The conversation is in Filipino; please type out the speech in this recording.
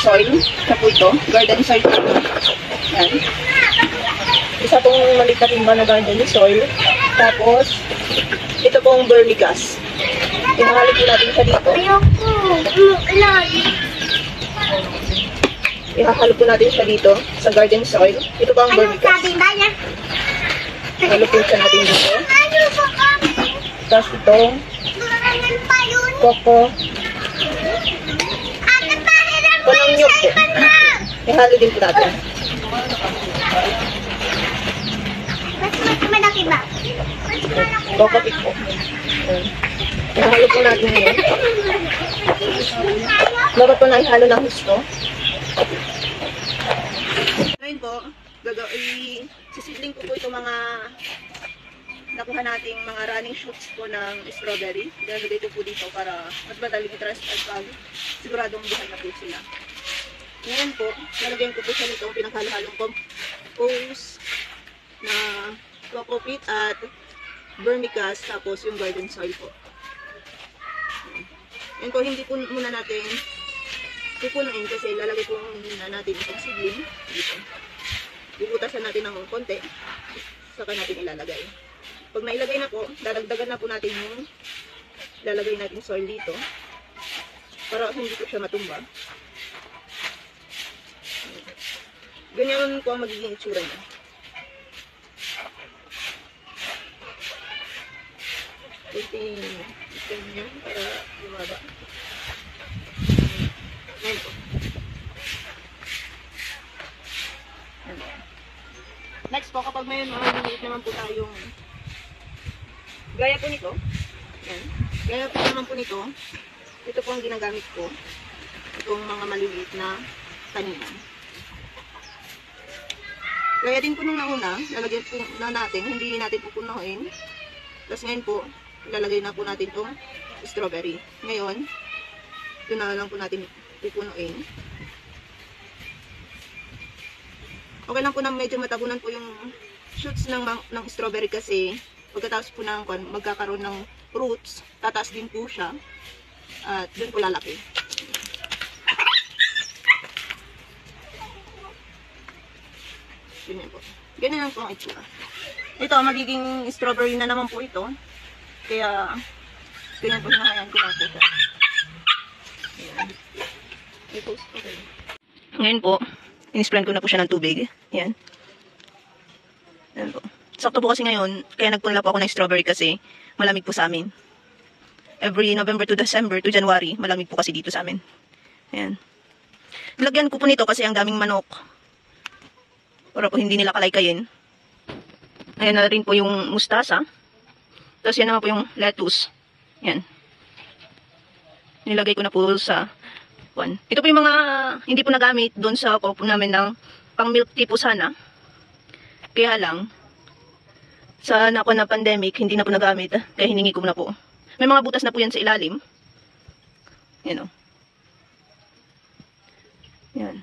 soil. Isa po ito. Garden soil po ito. Yan. Isa pong maliit na timba na garden soil. Tapos, ito pong vermicast. Ihahalo po natin siya dito. Ihahalo po natin siya dito sa garden soil. Ito po ang vermicast. Ihahalo po siya natin dito. Tapos itong coco. Punong nyug po. Ihalo din po natin. Coco pit po. Ihalo po natin yun. Dapat po na ihalo ng gusto. Ngayon po, sisidling ko po ito mga nakuha nating mga running shoots po ng strawberry. Ilalagay ko po dito para mas madaling i-trust at pag siguradong buhay na po sila. Ngayon po, lalagyan ko po siya nito pinaghalo-halong compost na coco peat at vermicast tapos yung garden soil po. Ngayon po, hindi po muna natin pupunuin kasi lalagay po muna natin itong seedling dito. Bubutasan natin ng konti saka natin ilalagay. Pag nailagay na po, dadagdagan na po natin yung lalagay natin soil dito para hindi po siya matumba. Ganyan po ang magiging itsura niya. Ito niya para lumaba. Ngayon po. Next po, kapag may maliit naman po tayong gaya po nito, yan. Gaya po naman po nito, ito po ang ginagamit ko, itong mga maliliit na taniman. Gaya din po nung nauna, lalagyan po na natin, hindi natin pupunuin. Tapos ngayon po, ilalagay na po natin itong strawberry. Ngayon, ito na lang po natin pupunuin. Okay lang po na medyo matabunan po yung shoots ng strawberry kasi pagkatapos po ng magkakaroon ng roots, tataas din po siya at dun po lalaki. Ganyan po. Ganyan lang po ang itsura. Ito, magiging strawberry na naman po ito. Kaya, ganyan po hinahayan ko lang po siya. Okay. Ngayon po, in-sprayan ko na po siya ng tubig. Yan. Yan po. Sakto po kasi ngayon, kaya nagpunla po ako ng strawberry kasi malamig po sa amin. Every November to December to January, malamig po kasi dito sa amin. Ayan. Lagyan ko po nito kasi ang daming manok. Para po hindi nila kalaykayin. Ayan na rin po yung mustasa. Tapos yan naman po yung lettuce. Ayan. Nilagay ko na po sa one. Ito po yung mga hindi po nagamit doon sa kuko namin ng pang milk tea po sana. Kaya lang, sa nakuha na pandemic, hindi na po nagamit. Kaya hiningi ko na po. May mga butas na po yan sa ilalim. Yan o. Yan.